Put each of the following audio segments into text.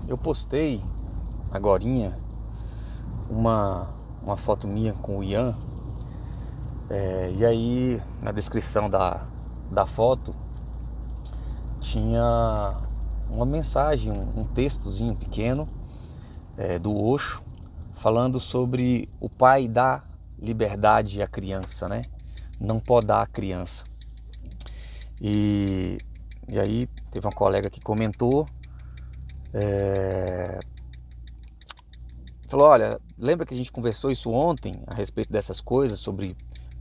Eu postei agorinha uma foto minha com o Ian, e aí na descrição da foto tinha uma mensagem, um textozinho pequeno do Osho, falando sobre o pai dar liberdade à criança, né? Não podar a criança. E aí teve uma colega que comentou, falou, olha, lembra que a gente conversou isso ontem a respeito dessas coisas, sobre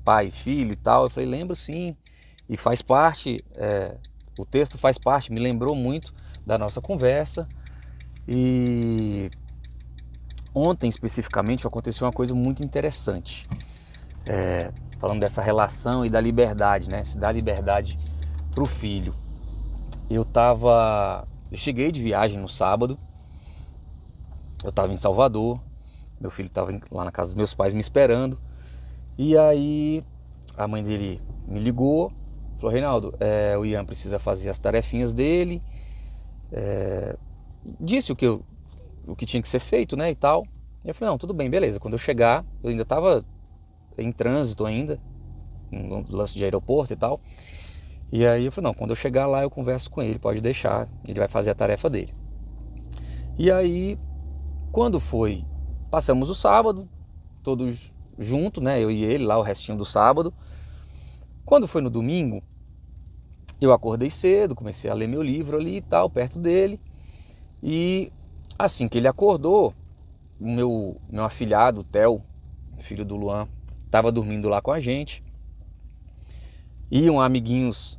pai e filho e tal? Eu falei, lembro sim, e faz parte, o texto faz parte, me lembrou muito da nossa conversa. E ontem especificamente aconteceu uma coisa muito interessante, falando dessa relação e da liberdade, né? Se dá liberdade para o filho. Eu cheguei de viagem no sábado, eu estava em Salvador, meu filho estava lá na casa dos meus pais me esperando, e aí a mãe dele me ligou, falou, Reinaldo, o Ian precisa fazer as tarefinhas dele, disse o que tinha que ser feito, né, e tal. E eu falei, não, tudo bem, beleza, quando eu chegar, eu ainda estava em trânsito ainda, no lance de aeroporto e tal, e aí eu falei, não, quando eu chegar lá eu converso com ele, pode deixar, ele vai fazer a tarefa dele. E aí, quando foi, passamos o sábado, todos juntos, né, eu e ele lá, o restinho do sábado. Quando foi no domingo, eu acordei cedo, comecei a ler meu livro ali e tal, perto dele, e assim que ele acordou, o meu afilhado, o Theo, filho do Luan, estava dormindo lá com a gente. Iam amiguinhos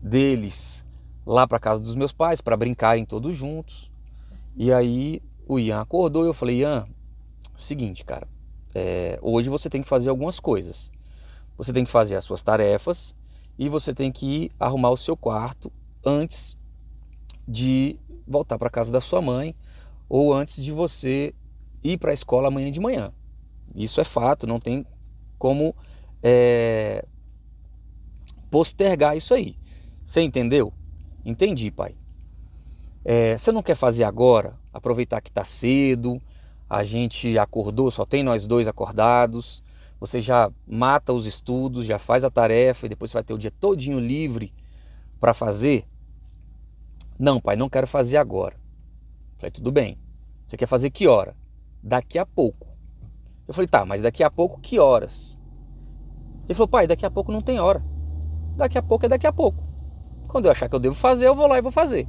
deles lá para casa dos meus pais para brincarem todos juntos. E aí o Ian acordou e eu falei, Ian, seguinte, cara, hoje você tem que fazer algumas coisas. Você tem que fazer as suas tarefas e você tem que ir arrumar o seu quarto antes de voltar para casa da sua mãe ou antes de você ir para a escola amanhã de manhã. Isso é fato, não tem como postergar isso aí. Você entendeu? Entendi, pai. Você não quer fazer agora? Aproveitar que está cedo, a gente acordou, só tem nós dois acordados. Você já mata os estudos, já faz a tarefa e depois você vai ter o dia todinho livre para fazer? Não, pai, não quero fazer agora. Falei, tudo bem. Você quer fazer que hora? Daqui a pouco. Eu falei, tá, mas daqui a pouco que horas? Ele falou, pai, daqui a pouco não tem hora. Daqui a pouco é daqui a pouco. Quando eu achar que eu devo fazer, eu vou lá e vou fazer.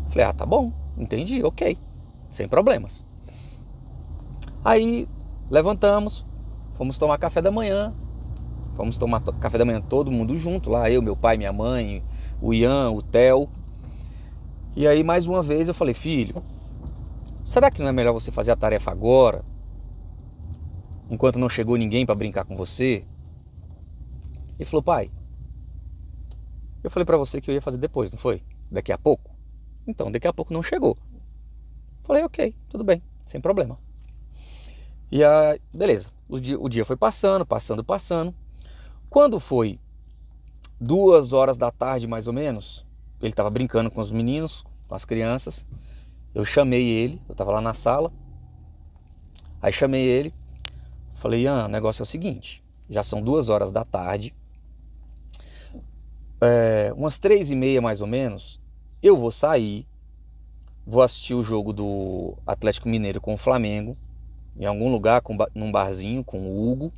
Falei, tá bom, entendi, ok, sem problemas. Aí levantamos, fomos tomar café da manhã. Fomos tomar café da manhã todo mundo junto, lá eu, meu pai, minha mãe, o Ian, o Theo. E aí mais uma vez eu falei, filho, será que não é melhor você fazer a tarefa agora, enquanto não chegou ninguém para brincar com você? Ele falou, pai, eu falei para você que eu ia fazer depois, não foi? Daqui a pouco? Então, daqui a pouco não chegou. Falei, ok, tudo bem, sem problema. E aí, beleza, o dia foi passando. Quando foi 2 horas da tarde, mais ou menos, ele estava brincando com os meninos, com as crianças. Eu chamei ele, eu estava lá na sala. Aí chamei ele, falei, Ian, o negócio é o seguinte, já são 2 horas da tarde, umas 3h30 mais ou menos, eu vou sair, vou assistir o jogo do Atlético Mineiro com o Flamengo, em algum lugar, num barzinho com o Hugo.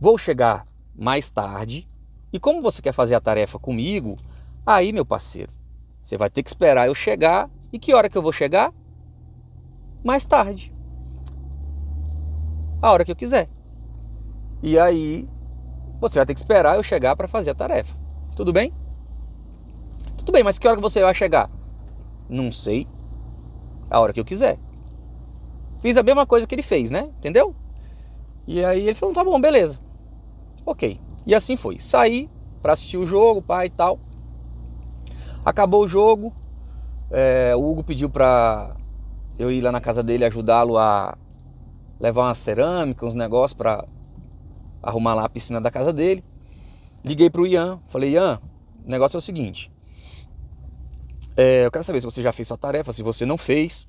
Vou chegar mais tarde, e como você quer fazer a tarefa comigo, aí, meu parceiro, você vai ter que esperar eu chegar. E que hora que eu vou chegar? Mais tarde. A hora que eu quiser. E aí, você vai ter que esperar eu chegar para fazer a tarefa. Tudo bem? Tudo bem, mas que hora que você vai chegar? Não sei. A hora que eu quiser. Fiz a mesma coisa que ele fez, né? Entendeu? E aí ele falou, tá bom, beleza. Ok. E assim foi. Saí para assistir o jogo, pai e tal. Acabou o jogo. O Hugo pediu para eu ir lá na casa dele ajudá-lo a levar uma cerâmica, uns negócios para arrumar lá a piscina da casa dele. Liguei pro Ian, falei, Ian, o negócio é o seguinte, Eu quero saber se você já fez sua tarefa, se você não fez,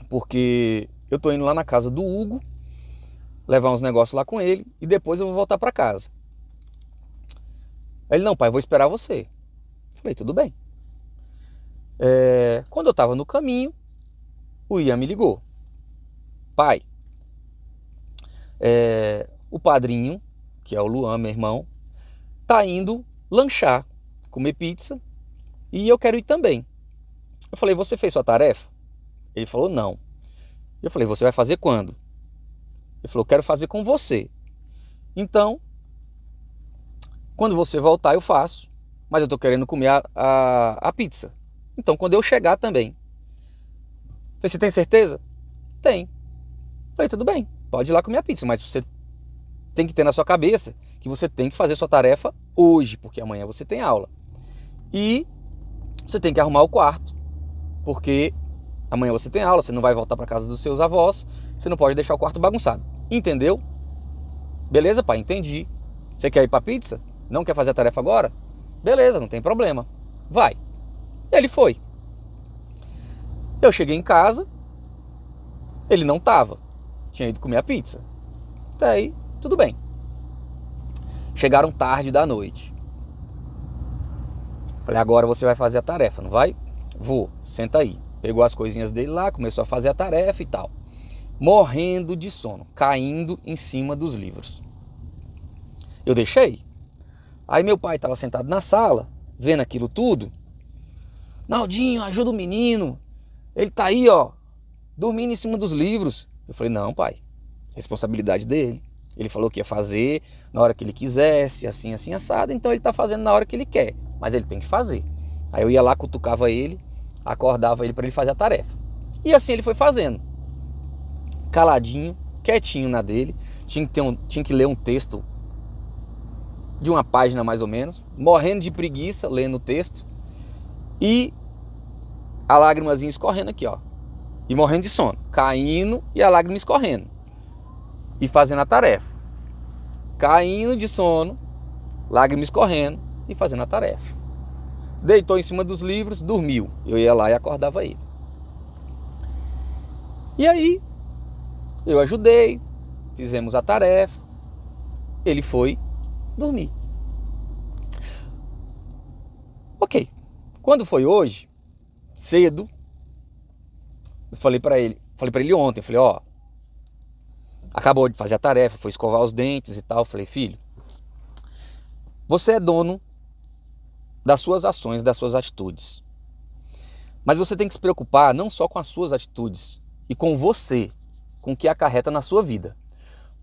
porque eu tô indo lá na casa do Hugo, levar uns negócios lá com ele e depois eu vou voltar para casa. Aí ele, não, pai, eu vou esperar você. Falei, tudo bem. Quando eu tava no caminho, o Ian me ligou. Pai, o padrinho, que é o Luan, meu irmão, tá indo lanchar, comer pizza, e eu quero ir também. Eu falei, você fez sua tarefa? Ele falou, não. Eu falei, você vai fazer quando? Ele falou, quero fazer com você. Então, quando você voltar eu faço, mas eu tô querendo comer a pizza. Então, quando eu chegar também. Eu falei, você tem certeza? Tem. Eu falei, tudo bem, pode ir lá comer a pizza, mas você tem que ter na sua cabeça que você tem que fazer sua tarefa hoje, porque amanhã você tem aula. E você tem que arrumar o quarto, porque amanhã você tem aula, você não vai voltar para casa dos seus avós, você não pode deixar o quarto bagunçado. Entendeu? Beleza, pai, entendi. Você quer ir para pizza? Não quer fazer a tarefa agora? Beleza, não tem problema. Vai. E ele foi. Eu cheguei em casa, ele não tava. Tinha ido comer a pizza. Daí, tudo bem. Chegaram tarde da noite. Falei, agora você vai fazer a tarefa, não vai? Vou, senta aí. Pegou as coisinhas dele lá, começou a fazer a tarefa e tal. Morrendo de sono, caindo em cima dos livros. Eu deixei. Aí meu pai estava sentado na sala, vendo aquilo tudo. Naldinho, ajuda o menino. Ele tá aí, ó, dormindo em cima dos livros. Eu falei, não, pai, responsabilidade dele. Ele falou que ia fazer na hora que ele quisesse, assim, assim, assado. Então ele tá fazendo na hora que ele quer, mas ele tem que fazer. Aí eu ia lá, cutucava ele, acordava ele para ele fazer a tarefa. E assim ele foi fazendo. Caladinho, quietinho na dele. Tinha que ler um texto de uma página mais ou menos, morrendo de preguiça lendo o texto e a lágrimazinha escorrendo aqui, ó, e morrendo de sono, caindo e a lágrima escorrendo e fazendo a tarefa, caindo de sono, lágrima escorrendo e fazendo a tarefa. Deitou em cima dos livros, dormiu. Eu ia lá e acordava ele. E aí eu ajudei, fizemos a tarefa, ele foi dormir. Ok. Quando foi hoje, cedo, eu falei pra ele ontem, eu falei, ó, acabou de fazer a tarefa, foi escovar os dentes e tal. Eu falei, filho, você é dono das suas ações, das suas atitudes. Mas você tem que se preocupar não só com as suas atitudes e com você, com o que acarreta na sua vida.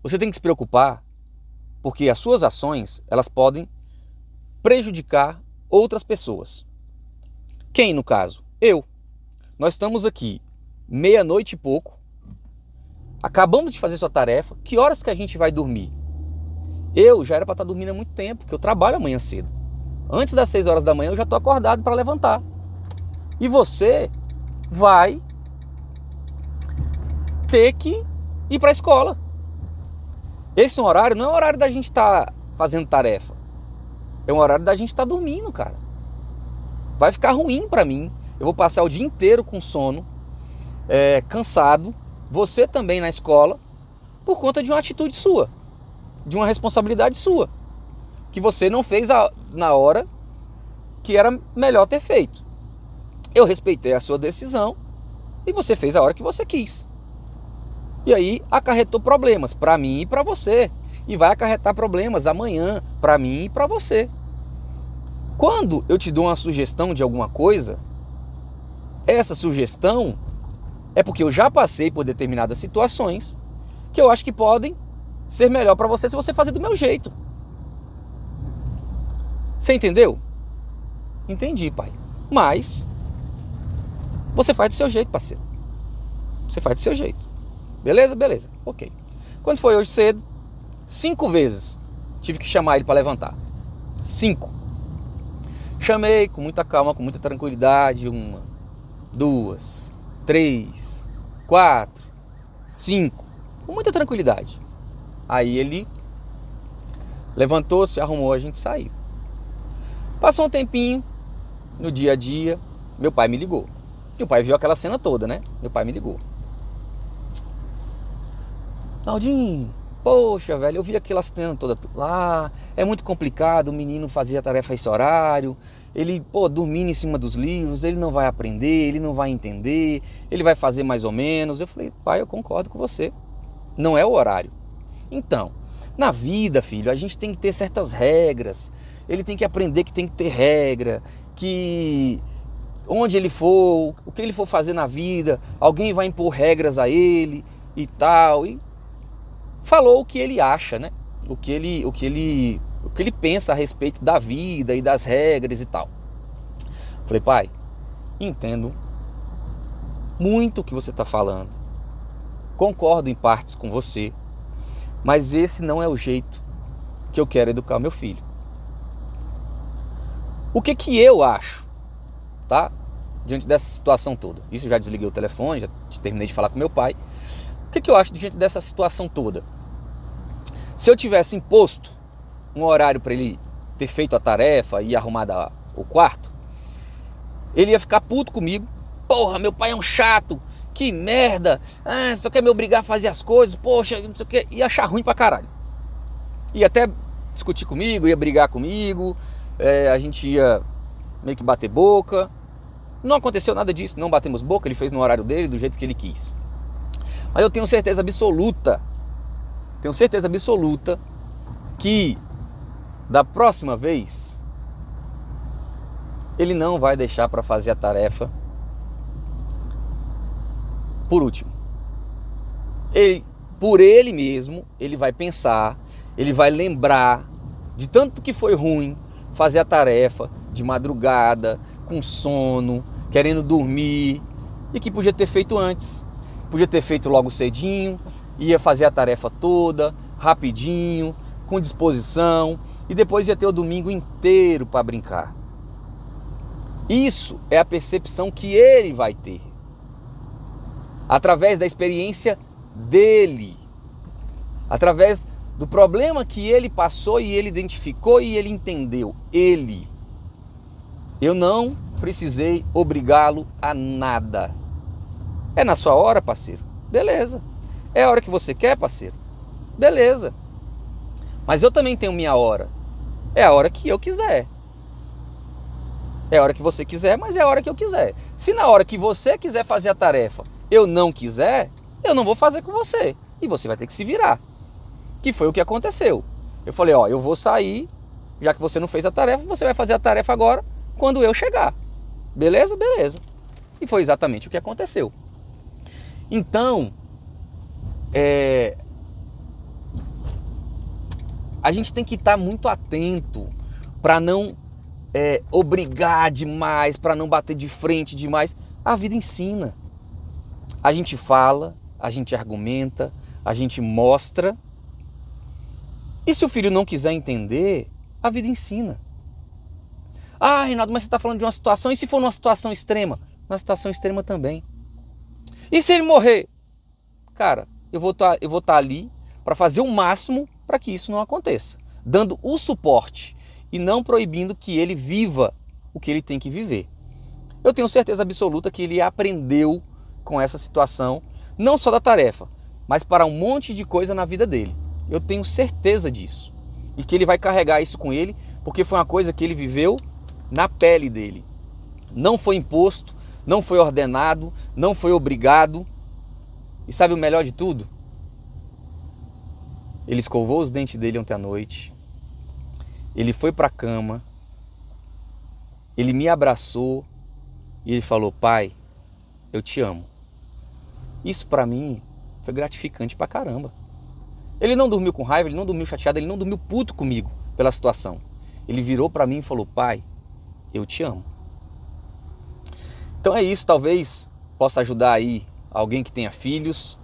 Você tem que se preocupar porque as suas ações, elas podem prejudicar outras pessoas. Quem, no caso? Eu. Nós estamos aqui, meia-noite e pouco, acabamos de fazer sua tarefa, que horas que a gente vai dormir? Eu já era para estar dormindo há muito tempo, porque eu trabalho amanhã cedo. Antes das 6 horas da manhã eu já estou acordado para levantar. E você vai ter que ir para a escola. Esse horário não é o horário da gente estar fazendo tarefa. É um horário da gente estar dormindo, cara. Vai ficar ruim para mim. Eu vou passar o dia inteiro com sono, cansado. Você também na escola, por conta de uma atitude sua, de uma responsabilidade sua, que você não fez na hora que era melhor ter feito. Eu respeitei a sua decisão e você fez a hora que você quis. E aí acarretou problemas para mim e para você. E vai acarretar problemas amanhã para mim e para você. Quando eu te dou uma sugestão de alguma coisa, essa sugestão é porque eu já passei por determinadas situações que eu acho que podem ser melhor para você se você fazer do meu jeito. Você entendeu? Entendi, pai. Mas você faz do seu jeito, parceiro. Você faz do seu jeito. Beleza? Beleza. Ok. Quando foi hoje cedo, 5 vezes tive que chamar ele para levantar. 5. Chamei com muita calma, com muita tranquilidade. 1, 2, 3, 4, 5. Com muita tranquilidade. Aí ele levantou, se arrumou, a gente saiu. Passou um tempinho no dia a dia. meu pai me ligou. Meu pai viu aquela cena toda, né? Meu pai me ligou. Naldinho, poxa, velho, eu vi aquela cena toda lá, é muito complicado, o menino fazia tarefa a esse horário, ele, dormindo em cima dos livros, ele não vai aprender, ele não vai entender, ele vai fazer mais ou menos. Eu falei, pai, eu concordo com você, não é o horário. Então, na vida, filho, a gente tem que ter certas regras, ele tem que aprender que tem que ter regra, que onde ele for, o que ele for fazer na vida, alguém vai impor regras a ele e tal, e falou o que ele acha, né? O que ele pensa a respeito da vida e das regras e tal. Falei, pai, entendo muito o que você está falando, concordo em partes com você, mas esse não é o jeito que eu quero educar meu filho. O que eu acho, tá? Diante dessa situação toda. Isso eu já desliguei o telefone, já terminei de falar com meu pai. O que eu acho diante dessa situação toda? Se eu tivesse imposto um horário para ele ter feito a tarefa e arrumado o quarto, ele ia ficar puto comigo. Porra, meu pai é um chato, que merda, só quer me obrigar a fazer as coisas, poxa, não sei o que, ia achar ruim pra caralho. Ia até discutir comigo, ia brigar comigo, a gente ia meio que bater boca. Não aconteceu nada disso, não batemos boca, ele fez no horário dele, do jeito que ele quis. Mas eu tenho certeza absoluta que da próxima vez ele não vai deixar para fazer a tarefa por último. Por ele mesmo, ele vai pensar, ele vai lembrar de tanto que foi ruim fazer a tarefa de madrugada, com sono, querendo dormir, e que podia ter feito antes. Podia ter feito logo cedinho, ia fazer a tarefa toda, rapidinho, com disposição, e depois ia ter o domingo inteiro para brincar. Isso é a percepção que ele vai ter, através da experiência dele, através do problema que ele passou e ele identificou e ele entendeu. Eu não precisei obrigá-lo a nada. É na sua hora, parceiro? Beleza. É a hora que você quer, parceiro? Beleza. Mas eu também tenho minha hora. É a hora que eu quiser. É a hora que você quiser, mas é a hora que eu quiser. Se na hora que você quiser fazer a tarefa eu não quiser, eu não vou fazer com você. E você vai ter que se virar. Que foi o que aconteceu. Eu falei, eu vou sair, já que você não fez a tarefa, você vai fazer a tarefa agora, quando eu chegar. Beleza? Beleza. E foi exatamente o que aconteceu. Então, a gente tem que estar muito atento para não obrigar demais, para não bater de frente demais. A vida ensina. A gente fala, a gente argumenta, a gente mostra. E se o filho não quiser entender, a vida ensina. Ah, Reinaldo, mas você está falando de uma situação, e se for numa situação extrema? Numa situação extrema também. E se ele morrer? Cara, eu vou estar ali para fazer o máximo para que isso não aconteça. Dando o suporte e não proibindo que ele viva o que ele tem que viver. Eu tenho certeza absoluta que ele aprendeu com essa situação, não só da tarefa, mas para um monte de coisa na vida dele. Eu tenho certeza disso. E que ele vai carregar isso com ele, porque foi uma coisa que ele viveu na pele dele. Não foi imposto, não foi ordenado, não foi obrigado. E sabe o melhor de tudo? Ele escovou os dentes dele ontem à noite. Ele foi para a cama. Ele me abraçou e ele falou: pai, eu te amo. Isso para mim foi gratificante pra caramba. Ele não dormiu com raiva, ele não dormiu chateado, ele não dormiu puto comigo pela situação. Ele virou para mim e falou: pai, eu te amo. Então é isso, talvez possa ajudar aí alguém que tenha filhos.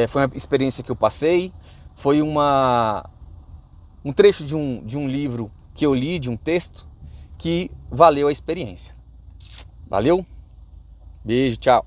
Foi uma experiência que eu passei, foi um trecho de um livro que eu li, de um texto, que valeu a experiência. Valeu? Beijo, tchau.